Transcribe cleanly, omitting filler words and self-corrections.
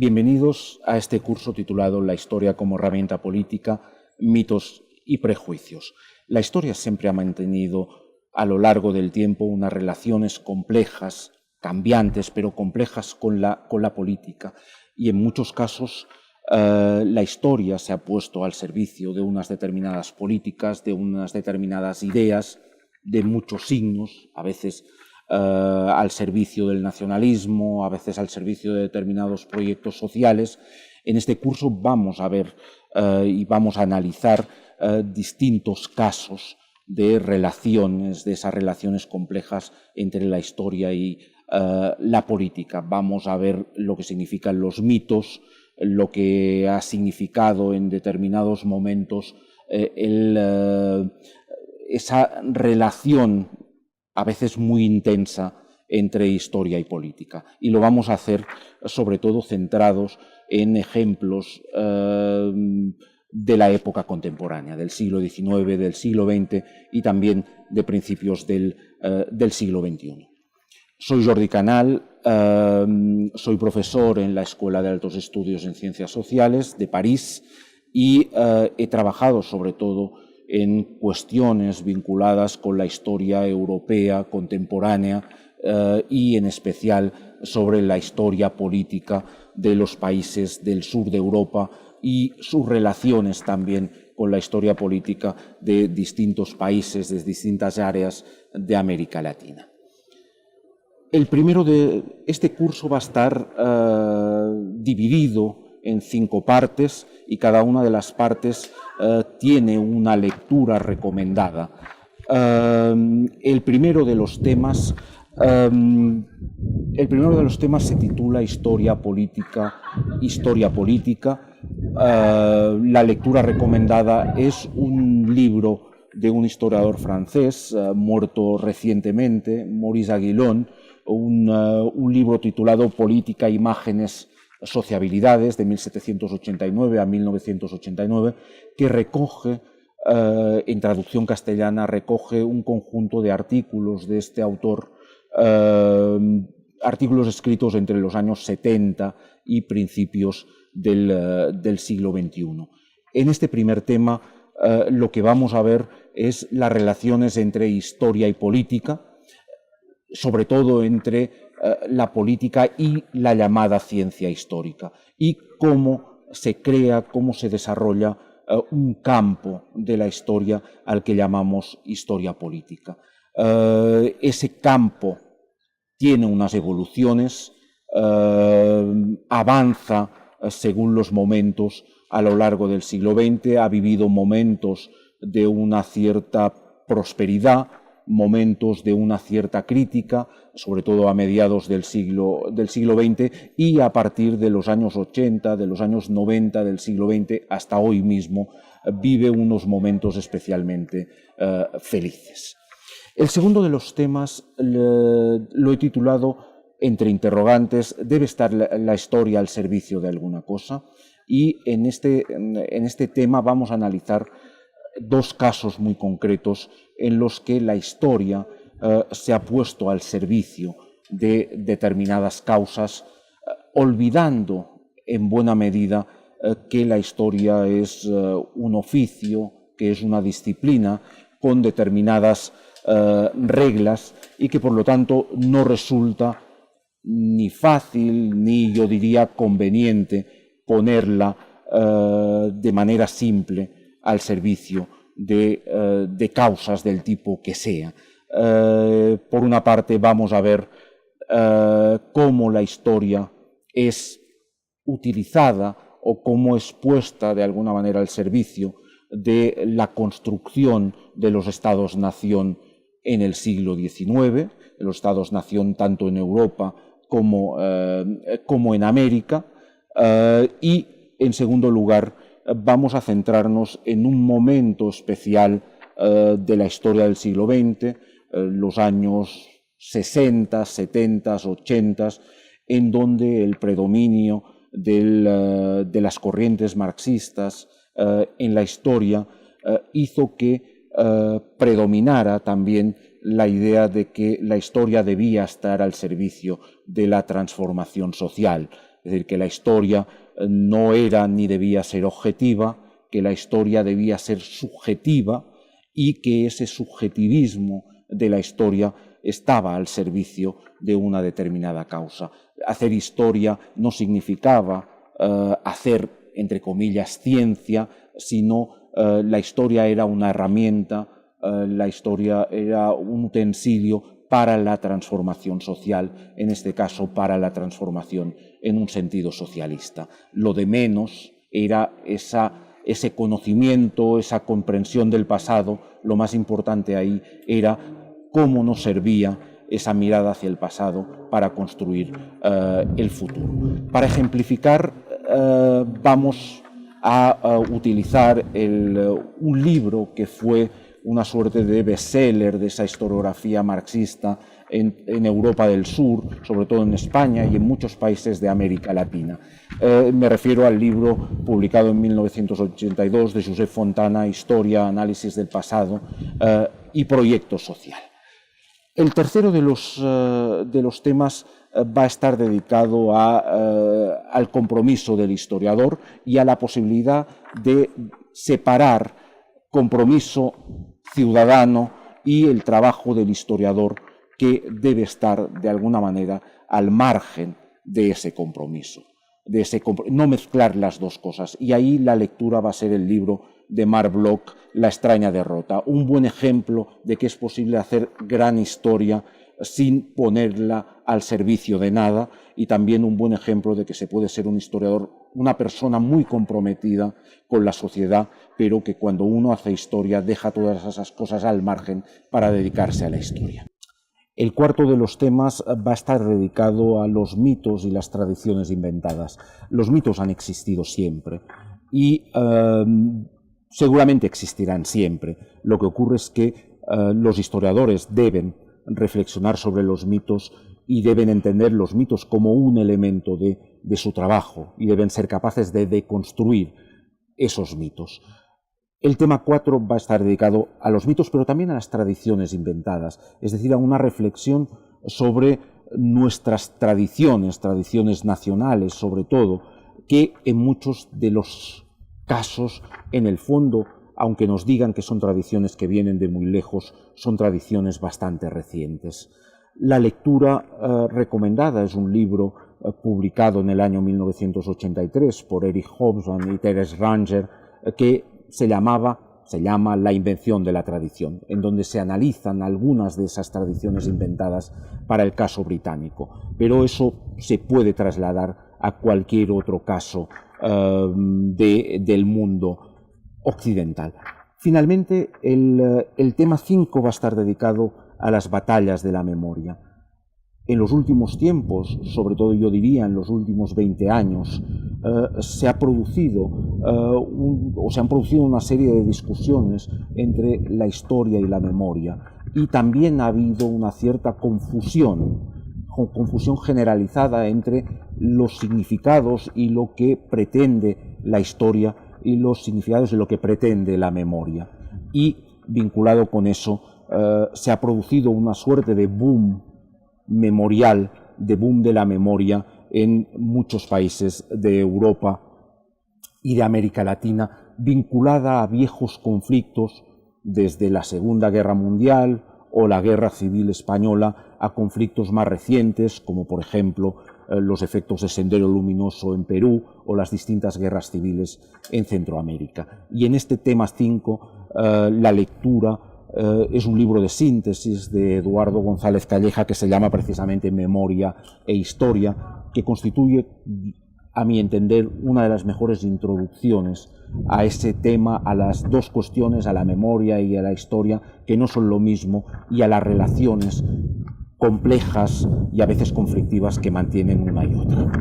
Bienvenidos a este curso titulado La historia como herramienta política, mitos y prejuicios. La historia siempre ha mantenido a lo largo del tiempo unas relaciones complejas, cambiantes, pero complejas con la política. Y en muchos casos la historia se ha puesto al servicio de unas determinadas políticas, de unas determinadas ideas, de muchos signos, a veces al servicio del nacionalismo, a veces al servicio de determinados proyectos sociales. En este curso vamos a ver y vamos a analizar distintos casos de relaciones, de esas relaciones complejas entre la historia y la política. Vamos a ver lo que significan los mitos, lo que ha significado en determinados momentos esa relación a veces muy intensa entre historia y política. Y lo vamos a hacer sobre todo centrados en ejemplos de la época contemporánea, del siglo XIX, del siglo XX y también de principios del siglo XXI. Soy Jordi Canal, soy profesor en la Escuela de Altos Estudios en Ciencias Sociales de París y he trabajado sobre todo en cuestiones vinculadas con la historia europea contemporánea y en especial sobre la historia política de los países del sur de Europa y sus relaciones también con la historia política de distintos países, de distintas áreas de América Latina. Este curso va a estar dividido en 5 partes y cada una de las partes tiene una lectura recomendada. El primero de los temas se titula Historia política. La lectura recomendada es un libro de un historiador francés muerto recientemente, Maurice Aguilon, un libro titulado Política, Imágenes, Sociabilidades, de 1789 a 1989, que recoge, en traducción castellana, recoge un conjunto de artículos de este autor, artículos escritos entre los años 70 y principios del siglo XXI. En este primer tema, lo que vamos a ver es las relaciones entre historia y política, sobre todo entre la política y la llamada ciencia histórica, y cómo se crea, cómo se desarrolla un campo de la historia al que llamamos historia política. Ese campo tiene unas evoluciones, avanza según los momentos a lo largo del siglo XX, ha vivido momentos de una cierta prosperidad, momentos de una cierta crítica, sobre todo a mediados del siglo XX y a partir de los años 80, de los años 90 del siglo XX hasta hoy mismo, vive unos momentos especialmente felices. El segundo de los temas lo he titulado, entre interrogantes, ¿debe estar la historia al servicio de alguna cosa? Y en este tema vamos a analizar 2 casos muy concretos en los que la historia se ha puesto al servicio de determinadas causas, olvidando en buena medida que la historia es un oficio, que es una disciplina con determinadas reglas y que por lo tanto no resulta ni fácil ni, yo diría, conveniente ponerla de manera simple al servicio de causas del tipo que sea. Por una parte vamos a ver cómo la historia es utilizada o cómo es puesta de alguna manera al servicio de la construcción de los estados-nación en el siglo XIX, los estados-nación tanto en Europa como en América, y en segundo lugar vamos a centrarnos en un momento especial de la historia del siglo XX, los años 60, 70, 80, en donde el predominio de las corrientes marxistas en la historia hizo que predominara también la idea de que la historia debía estar al servicio de la transformación social. Es Es decir, que la historia no era ni debía ser objetiva, que la historia debía ser subjetiva y que ese subjetivismo de la historia estaba al servicio de una determinada causa. Hacer historia no significaba hacer, entre comillas, ciencia, sino la historia era una herramienta, la historia era un utensilio para la transformación social, en este caso para la transformación en un sentido socialista. Lo de menos era ese conocimiento, esa comprensión del pasado. Lo más importante ahí era cómo nos servía esa mirada hacia el pasado para construir el futuro. Para ejemplificar, vamos a utilizar un libro que fue una suerte de bestseller de esa historiografía marxista en Europa del Sur, sobre todo en España y en muchos países de América Latina. Me refiero al libro publicado en 1982 de Josep Fontana, Historia, Análisis del Pasado y Proyecto Social. El tercero de los temas va a estar dedicado al compromiso del historiador y a la posibilidad de separar compromiso ciudadano y el trabajo del historiador, que debe estar de alguna manera al margen de ese compromiso, no mezclar las dos cosas. Y ahí la lectura va a ser el libro de Marc Bloch, La extraña derrota, un buen ejemplo de que es posible hacer gran historia sin ponerla al servicio de nada, y también un buen ejemplo de que se puede ser un historiador, una persona muy comprometida con la sociedad, pero que cuando uno hace historia deja todas esas cosas al margen para dedicarse a la historia. El cuarto de los temas va a estar dedicado a los mitos y las tradiciones inventadas. Los mitos han existido siempre y seguramente existirán siempre. Lo que ocurre es que los historiadores deben reflexionar sobre los mitos y deben entender los mitos como un elemento de su trabajo, y deben ser capaces de deconstruir esos mitos. El tema 4 va a estar dedicado a los mitos, pero también a las tradiciones inventadas, es decir, a una reflexión sobre nuestras tradiciones nacionales sobre todo, que en muchos de los casos, en el fondo, aunque nos digan que son tradiciones que vienen de muy lejos, son tradiciones bastante recientes. La lectura recomendada es un libro publicado en el año 1983 por Eric Hobsbawm y Terence Ranger, que se llama La invención de la tradición, en donde se analizan algunas de esas tradiciones inventadas para el caso británico. Pero eso se puede trasladar a cualquier otro caso del mundo occidental. Finalmente, el tema 5 va a estar dedicado a las batallas de la memoria. En los últimos tiempos, sobre todo yo diría en los últimos 20 años, se han producido una serie de discusiones entre la historia y la memoria, y también ha habido una cierta confusión generalizada entre los significados y lo que pretende la historia y los significados de lo que pretende la memoria. Y vinculado con eso, se ha producido una suerte de boom memorial, de boom de la memoria en muchos países de Europa y de América Latina, vinculada a viejos conflictos desde la Segunda Guerra Mundial o la Guerra Civil Española a conflictos más recientes, como por ejemplo los efectos de Sendero Luminoso en Perú o las distintas guerras civiles en Centroamérica. Y en este tema 5, la lectura es un libro de síntesis de Eduardo González Calleja que se llama precisamente Memoria e Historia, que constituye, a mi entender, una de las mejores introducciones a ese tema, a las dos cuestiones, a la memoria y a la historia, que no son lo mismo, y a las relaciones complejas y a veces conflictivas que mantienen una y otra.